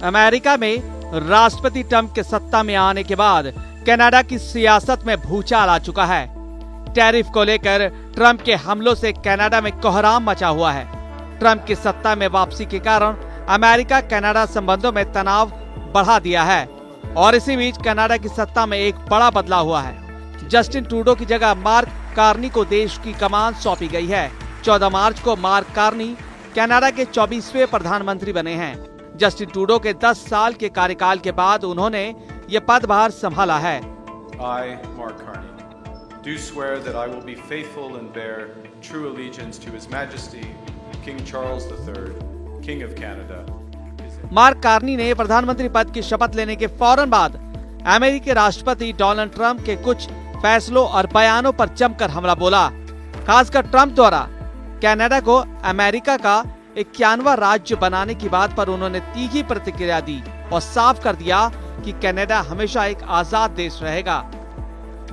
America में राष्ट्रपति Trump के सत्ता में आने के बाद कनाडा की सियासत में भूचाल आ चुका है। टैरिफ को लेकर ट्रंप के हमलों से कनाडा में कोहराम मचा हुआ है। ट्रंप की सत्ता में वापसी के कारण अमेरिका कनाडा संबंधों में तनाव बढ़ा दिया है और इसी बीच कनाडा की सत्ता में एक बड़ा बदलाव हुआ है। जस्टिन ट्रूडो की जगह मार्क कार्नी को देश की कमान सौंपी गई है। 14 मार्च को मार्क कार्नी कनाडा के 24वें प्रधानमंत्री बने हैं। जस्टिन ट्रूडो के 10 साल के कार्यकाल के बाद उन्होंने ये पदभार संभाला है। I, Mark Carney, do swear that I will be faithful and bear true allegiance to His Majesty, King Charles III, King of Canada. Mark Carney ने प्रधानमंत्री पद की शपथ लेने के फौरन बाद अमेरिकी राष्ट्रपति डोनाल्ड ट्रंप के कुछ फैसलों और बयानों पर जमकर हमला बोला। खासकर ट्रंप द्वारा कनाडा को अमेरिका का 51वां राज्य बनाने की बात पर उन्होंने तीखी प्रतिक्रिया दी और साफ कर दिया कि कनाडा हमेशा एक आजाद देश रहेगा।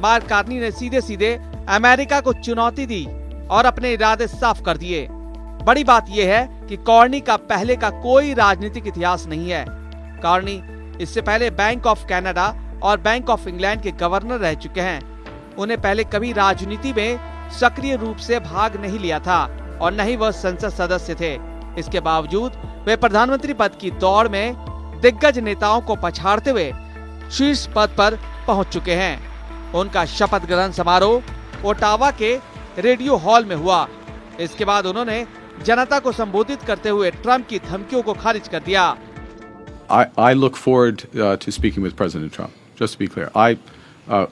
मार्क कार्नी ने सीधे सीधे अमेरिका को चुनौती दी और अपने इरादे साफ कर दिए। बड़ी बात यह है कि कार्नी का पहले का कोई राजनीतिक इतिहास नहीं है। कार्नी इससे पहले बैंक ऑफ कनाडा और बैंक ऑफ इंग्लैंड के गवर्नर रह चुके हैं। उन्हें पहले कभी राजनीति में सक्रिय रूप से भाग नहीं लिया था और न ही वह संसद सदस्य थे। इसके बावजूद वे प्रधानमंत्री पद की दौड़ में दिग्गज नेताओं को पछाड़ते हुए शीर्ष पद पर पहुंच चुके हैं। उनका शपथ ग्रहण समारोह ओटावा के रेडियो हॉल में हुआ। इसके बाद उन्होंने जनता को संबोधित करते हुए ट्रंप की धमकियों को खारिज कर दिया। I look forward to speaking with President Trump. Just to be clear,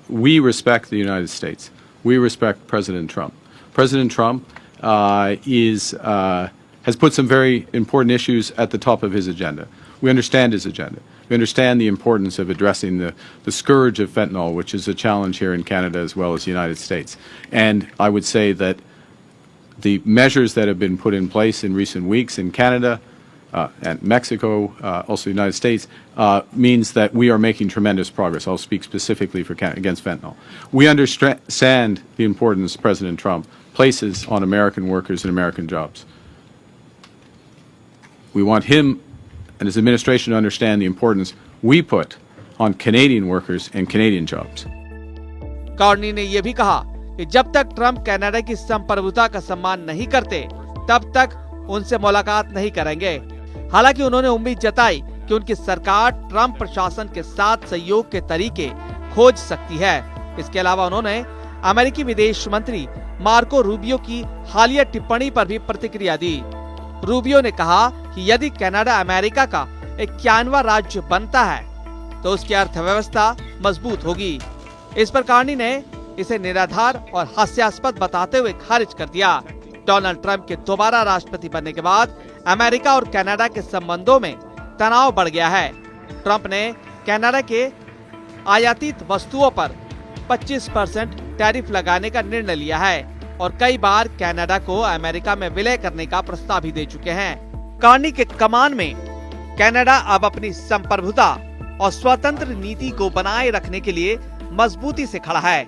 we respect the United States. We respect President Trump. President Trump has put some very important issues at the top of his agenda. We understand his agenda. We understand the importance of addressing the scourge of fentanyl, which is a challenge here in Canada as well as the United States. And I would say that the measures that have been put in place in recent weeks in Canada and Mexico, also the United States, means that we are making tremendous progress. I'll speak specifically for against fentanyl. We understand the importance President Trump places on American workers and American jobs. We want him and his administration to understand the importance we put on Canadian workers and Canadian jobs. Carney ने यह भी कहा कि जब तक Trump Canada की संप्रभुता का सम्मान नहीं करते, तब तक उनसे मुलाकात नहीं करेंगे। हालांकि उन्होंने उम्मीद जताई कि उनकी सरकार ट्रंप प्रशासन के साथ सहयोग के तरीके खोज सकती है। इसके अलावा उन्होंने अमेरिकी विदेश मंत्री मार्को रूबियो की हालिया टिप्पणी पर भी प्रतिक्रिया दी। रूबियो ने कहा कि यदि कनाडा अमेरिका का 51वां राज्य बनता है तो उसकी अर्थव्यवस्था मजबूत होगी। इस पर कार्नी ने इसे निराधार और हास्यास्पद बताते हुए खारिज कर दिया। डोनाल्ड ट्रंप के दोबारा राष्ट्रपति बनने के बाद अमेरिका और कनाडा के संबंधों में तनाव बढ़ गया है। ट्रंप ने कनाडा के आयातित वस्तुओं पर 25% टैरिफ लगाने का निर्णय लिया है और कई बार कनाडा को अमेरिका में विलय करने का प्रस्ताव भी दे चुके हैं। कार्नी के कमान में कनाडा अब अपनी संप्रभुता और स्वतंत्र नीति को बनाए रखने के लिए मजबूती से खड़ा है।